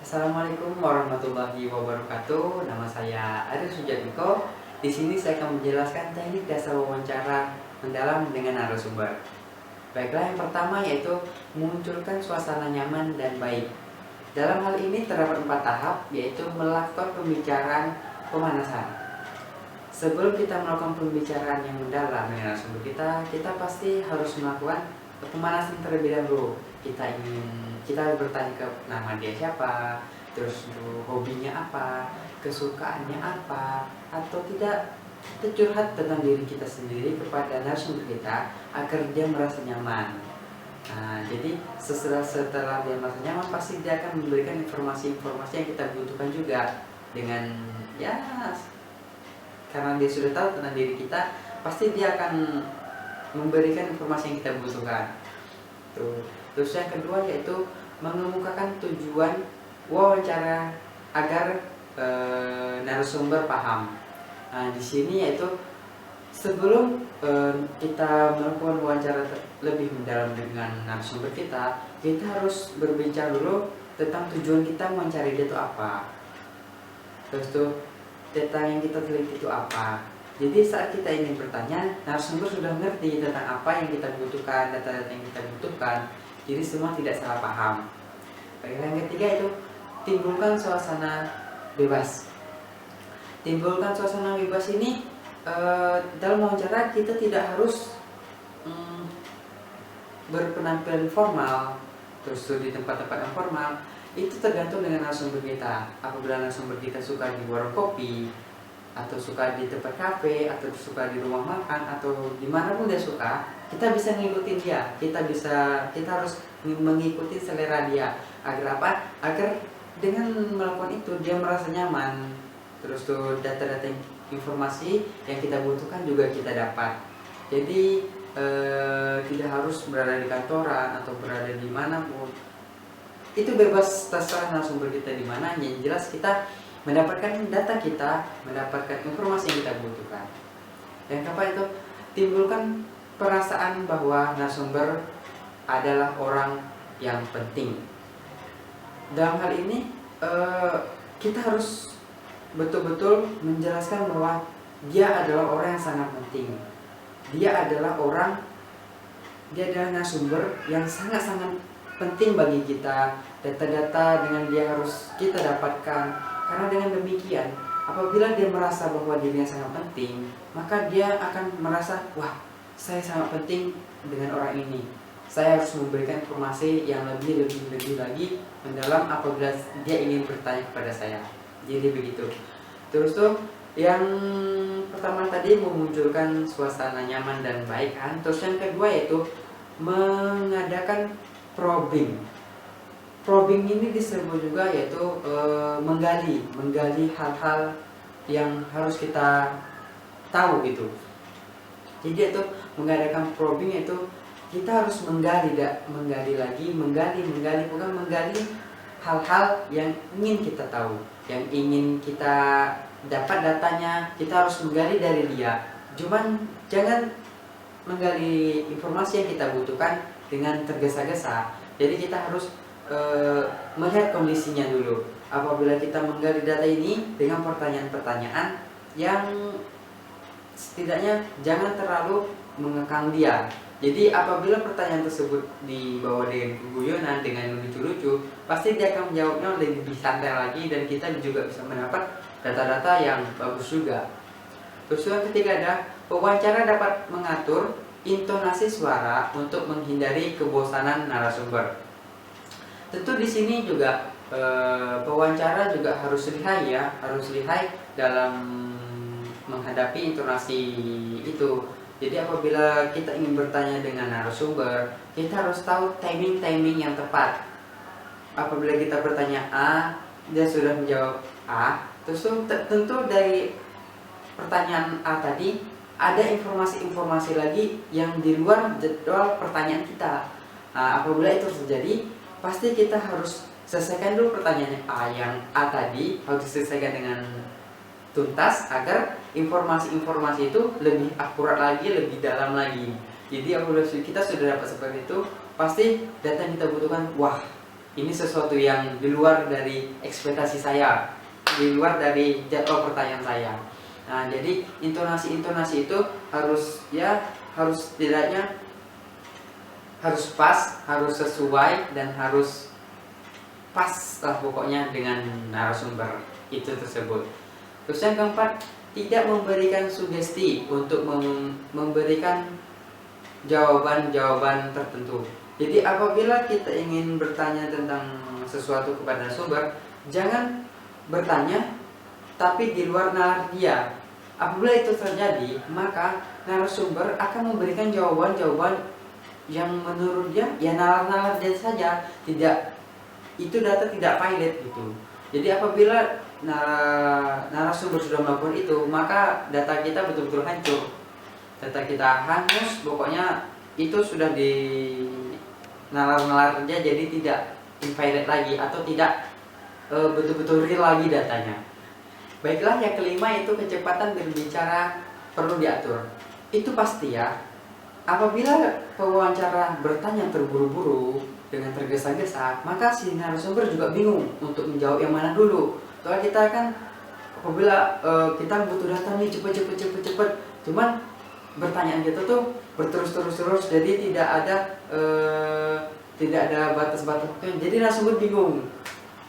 Assalamualaikum warahmatullahi wabarakatuh. Nama saya Aris Sujatmiko. Di sini saya akan menjelaskan teknik dasar wawancara mendalam dengan narasumber. Baiklah, yang pertama yaitu memunculkan suasana nyaman dan baik. Dalam hal ini terdapat 4 tahap, yaitu melakukan pembicaraan pemanasan. Sebelum kita melakukan pembicaraan yang mendalam dengan narasumber kita pasti harus melakukan pemanasan terlebih dahulu. Kita bertanya ke nama dia siapa, terus hobinya apa, kesukaannya apa, atau tidak, kita curhat tentang diri kita sendiri kepada narasumber kita agar dia merasa nyaman. Nah, jadi setelah dia merasa nyaman, pasti dia akan memberikan informasi-informasi yang kita butuhkan juga. Dengan karena dia sudah tahu tentang diri kita, pasti dia akan memberikan informasi yang kita butuhkan. Terus yang kedua yaitu mengemukakan tujuan wawancara agar narasumber paham. Nah, di sini yaitu sebelum kita melakukan wawancara lebih mendalam dengan narasumber kita harus berbicara dulu tentang tujuan kita mencari dia itu apa. Terus tentang yang kita teliti itu apa. Jadi saat kita ingin bertanya, narasumber sudah mengerti tentang apa yang kita butuhkan, data-data yang kita butuhkan. Jadi semua tidak salah paham. Baik, yang ketiga itu timbulkan suasana bebas. Timbulkan suasana bebas ini dalam wawancara kita tidak harus berpenampilan formal, terus di tempat-tempat yang formal. Itu tergantung dengan narasumber kita. Apabila narasumber kita suka di warung kopi, atau suka di tempat kafe, atau suka di rumah makan, atau dimanapun dia suka, kita bisa ngikutin dia. Kita harus mengikuti selera dia. Agar apa? Agar dengan melakukan itu dia merasa nyaman. Terus data-data informasi yang kita butuhkan juga kita dapat. Jadi tidak harus berada di kantoran atau berada di manapun. Itu bebas, terserah narasumber kita di mana. Yang jelas kita mendapatkan data kita, mendapatkan informasi yang kita butuhkan. Yang keempat itu timbulkan perasaan bahwa narasumber adalah orang yang penting. Dalam hal ini kita harus betul-betul menjelaskan bahwa dia adalah orang yang sangat penting. Dia adalah narasumber yang sangat-sangat penting bagi kita. Data-data dengan dia harus kita dapatkan. Karena dengan demikian, apabila dia merasa bahwa dirinya sangat penting, maka dia akan merasa, wah, saya sangat penting dengan orang ini. Saya harus memberikan informasi yang lebih lagi mendalam apabila dia ingin bertanya kepada saya. Jadi begitu. Terus yang pertama tadi memunculkan suasana nyaman dan baik kan. Terus yang kedua yaitu mengadakan probing. Probing ini disebut juga yaitu menggali hal-hal yang harus kita tahu gitu. Jadi itu mengadakan probing itu kita harus menggali hal-hal yang ingin kita tahu, yang ingin kita dapat datanya. Kita harus menggali dari dia. Cuman jangan menggali informasi yang kita butuhkan dengan tergesa-gesa. Jadi kita harus melihat kondisinya dulu. Apabila kita menggali data ini dengan pertanyaan-pertanyaan yang setidaknya jangan terlalu mengekang dia. Jadi apabila pertanyaan tersebut dibawa dengan guyonan, dengan lucu-lucu, pasti dia akan menjawabnya lebih santai lagi dan kita juga bisa mendapat data-data yang bagus juga. Terus yang ketiga ada pewawancara dapat mengatur intonasi suara untuk menghindari kebosanan narasumber. Tentu di sini juga pewawancara juga harus lihai dalam menghadapi intonasi itu. Jadi apabila kita ingin bertanya dengan narasumber, kita harus tahu timing yang tepat. Apabila kita bertanya A, dia sudah menjawab A, terus tentu dari pertanyaan A tadi ada informasi-informasi lagi yang di luar jadwal pertanyaan kita. Nah, apabila itu terjadi, pasti kita harus selesaikan dulu pertanyaan yang A tadi, harus diselesaikan dengan tuntas agar informasi-informasi itu lebih akurat lagi, lebih dalam lagi. Jadi apabila kita sudah dapat seperti itu, pasti data yang kita butuhkan, wah, ini sesuatu yang di luar dari ekspektasi saya, di luar dari jadwal pertanyaan saya. Nah, jadi intonasi itu harus setidaknya harus pas, harus sesuai, dan harus pas lah pokoknya dengan narasumber itu tersebut. Terus yang keempat, tidak memberikan sugesti untuk memberikan jawaban-jawaban tertentu. Jadi apabila kita ingin bertanya tentang sesuatu kepada narasumber, jangan bertanya tapi di luar nalar dia. Apabila itu terjadi, maka narasumber akan memberikan jawaban-jawaban yang menurut dia ya nalar-nalar dia saja, itu data tidak valid gitu. Jadi apabila narasumber sudah melakukan itu, maka data kita betul-betul hancur, data kita hangus, pokoknya itu sudah di nalar-nalar saja, jadi tidak invalid lagi atau tidak betul-betul real lagi datanya. Baiklah, yang kelima itu kecepatan berbicara perlu diatur. Itu pasti ya. Apabila pewawancara bertanya terburu-buru dengan tergesa-gesa, maka si narasumber juga bingung untuk menjawab yang mana dulu. Soalnya kita kan apabila kita butuh data nih cepet, cuman pertanyaan kita tuh berterus-terus, jadi tidak ada batas-batas. Jadi narasumber bingung.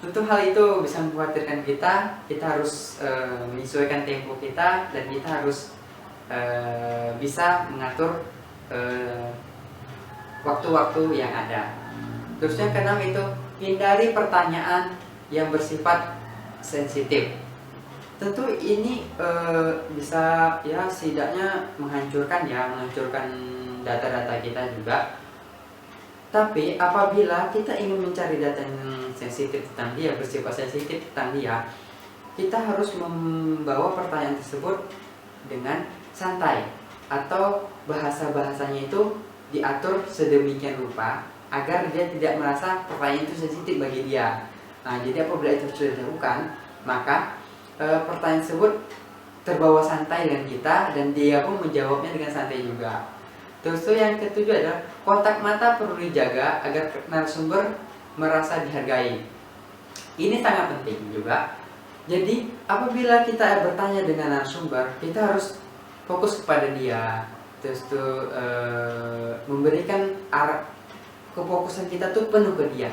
Tentu hal itu bisa mengkhawatirkan kita harus menyesuaikan tempo kita, dan kita harus bisa mengatur waktu-waktu yang ada. Terus yang keenam itu hindari pertanyaan yang bersifat sensitif. Tentu ini bisa ya setidaknya menghancurkan data-data kita juga. Tapi apabila kita ingin mencari data yang sensitif tentang dia, bersifat sensitif tentang dia, kita harus membawa pertanyaan tersebut dengan santai, atau bahasa-bahasanya itu diatur sedemikian rupa agar dia tidak merasa pertanyaan itu sensitif bagi dia. Nah, jadi apabila itu sudah dilakukan, maka pertanyaan tersebut terbawa santai dengan kita, dan dia pun menjawabnya dengan santai juga. Terus yang ketujuh adalah kontak mata perlu dijaga agar narasumber merasa dihargai. Ini sangat penting juga. Jadi apabila kita bertanya dengan narasumber, kita harus fokus kepada dia. Terus tuh memberikan arah kefokusan kita tuh penuh ke dia.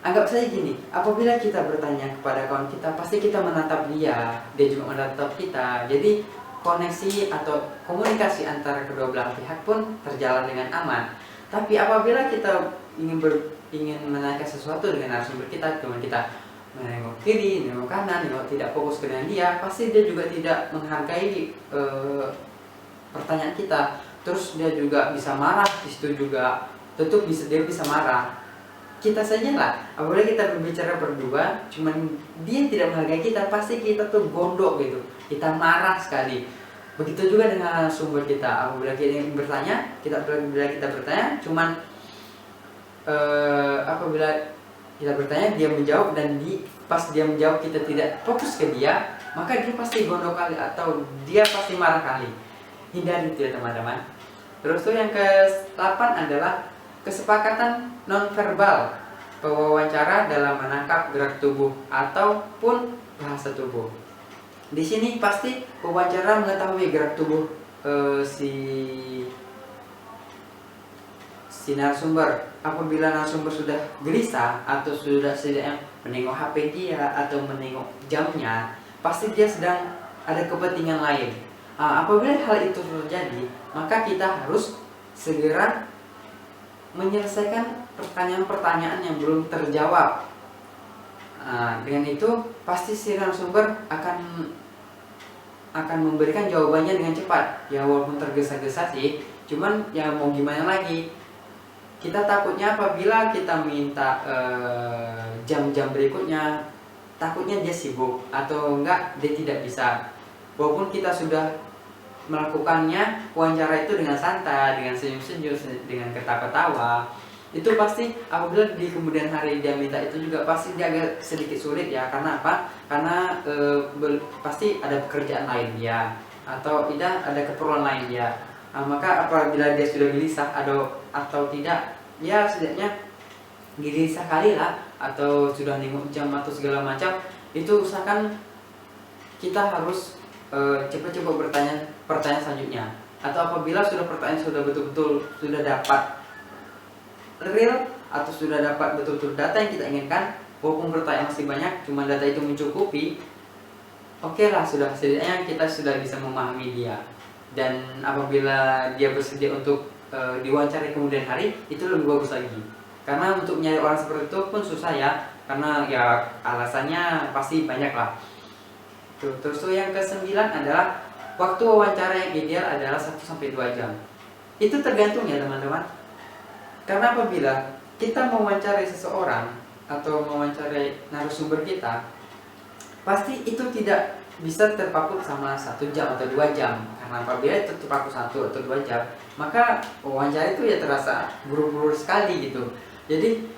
Anggap saja gini, apabila kita bertanya kepada kawan kita, pasti kita menatap dia juga menatap kita. Jadi koneksi atau komunikasi antara kedua belah pihak pun terjalan dengan aman. Tapi apabila kita ingin menanyakan sesuatu dengan narasumber kita, cuma kita menengok kiri, menengok kanan, tidak fokus dengan dia, pasti dia juga tidak menghargai pertanyaan kita. Terus dia juga bisa marah di situ juga. Tentu dia bisa marah. Kita saja lah, apabila kita berbicara berdua, cuman dia tidak menghargai kita, pasti kita tuh gondok gitu, kita marah sekali. Begitu juga dengan sumber kita, apabila kita ingin bertanya, kita bertanya, cuman apabila kita bertanya dia menjawab, dan pas dia menjawab kita tidak fokus ke dia, maka dia pasti gondok kali atau dia pasti marah kali. Hindari itu ya teman-teman. Terus tuh yang ke-8 adalah kesepakatan nonverbal pewawancara dalam menangkap gerak tubuh ataupun bahasa tubuh. Di sini pasti pewawancara mengetahui gerak tubuh si narasumber. Apabila narasumber sudah gelisah atau sudah menengok HP dia atau menengok jamnya, pasti dia sedang ada kepentingan lain. Apabila hal itu terjadi, maka kita harus segera menyelesaikan pertanyaan-pertanyaan yang belum terjawab. Dengan itu pasti si narasumber akan memberikan jawabannya dengan cepat. Ya walaupun tergesa-gesa sih, cuman ya mau gimana lagi. Kita takutnya apabila kita minta jam-jam berikutnya, takutnya dia sibuk atau enggak dia tidak bisa. Walaupun kita sudah melakukannya wawancara itu dengan santai, dengan senyum-senyum, dengan ketawa-ketawa, itu pasti apabila di kemudian hari dia minta itu juga pasti dia agak sedikit sulit ya. Karena apa? Karena pasti ada pekerjaan lain dia, atau tidak ada keperluan lain dia. Maka apabila dia sudah gelisah atau tidak, ya setidaknya gelisah kali lah, atau sudah nengok jam atau segala macam, itu usahakan kita harus cepat-cepat bertanya pertanyaan selanjutnya. Atau apabila sudah pertanyaan sudah betul-betul sudah dapat real atau sudah dapat betul-betul data yang kita inginkan, walaupun pertanyaan masih banyak, cuma data itu mencukupi, oke lah, sudah setidaknya kita sudah bisa memahami dia. Dan apabila dia bersedia untuk diwawancara kemudian hari, itu lebih bagus lagi. Karena untuk mencari orang seperti itu pun susah ya, karena ya alasannya pasti banyak lah. Terus tuh yang ke-9 adalah waktu wawancara yang ideal adalah 1-2 jam. Itu tergantung ya teman-teman. Karena apabila kita mewawancarai seseorang atau mewawancarai narasumber kita, pasti itu tidak bisa terpaku sama 1 jam atau 2 jam. Karena apabila itu terpaku 1 atau 2 jam, maka wawancara itu ya terasa buru-buru sekali gitu. Jadi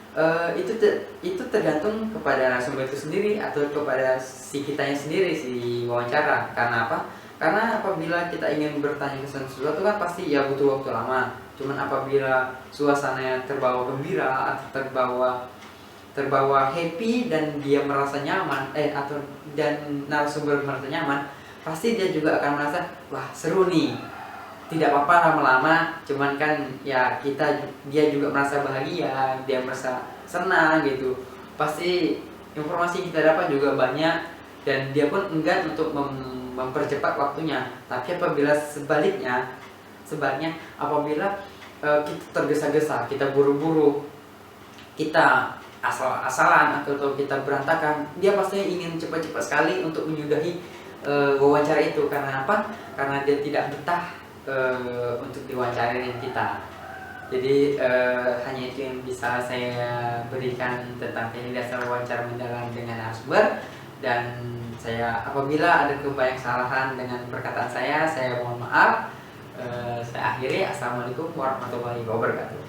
itu tergantung kepada narasumber itu sendiri atau kepada si kitanya sendiri, si wawancara. Karena apa? Karena apabila kita ingin bertanya ke sesuatu kan pasti ya butuh waktu lama. Cuman apabila suasananya terbawa gembira atau terbawa happy dan dia merasa nyaman atau dan narasumber merasa nyaman, pasti dia juga akan merasa wah seru nih, tidak apa-apa lama-lama, cuman kan ya dia juga merasa bahagia, dia merasa senang gitu, pasti informasi yang kita dapat juga banyak dan dia pun enggan untuk mempercepat waktunya. Tapi apabila sebaliknya apabila kita tergesa-gesa, kita buru-buru, kita asal-asalan atau kita berantakan, dia pastinya ingin cepat-cepat sekali untuk menyudahi wawancara itu. Karena apa? Karena dia tidak betah untuk diwawancarain kita. Jadi hanya itu yang bisa saya berikan tentang teknik dasar wawancara mendalam dengan narasumber. Dan saya apabila ada kesalahan dengan perkataan saya mohon maaf. Saya akhiri. Assalamualaikum warahmatullahi wabarakatuh.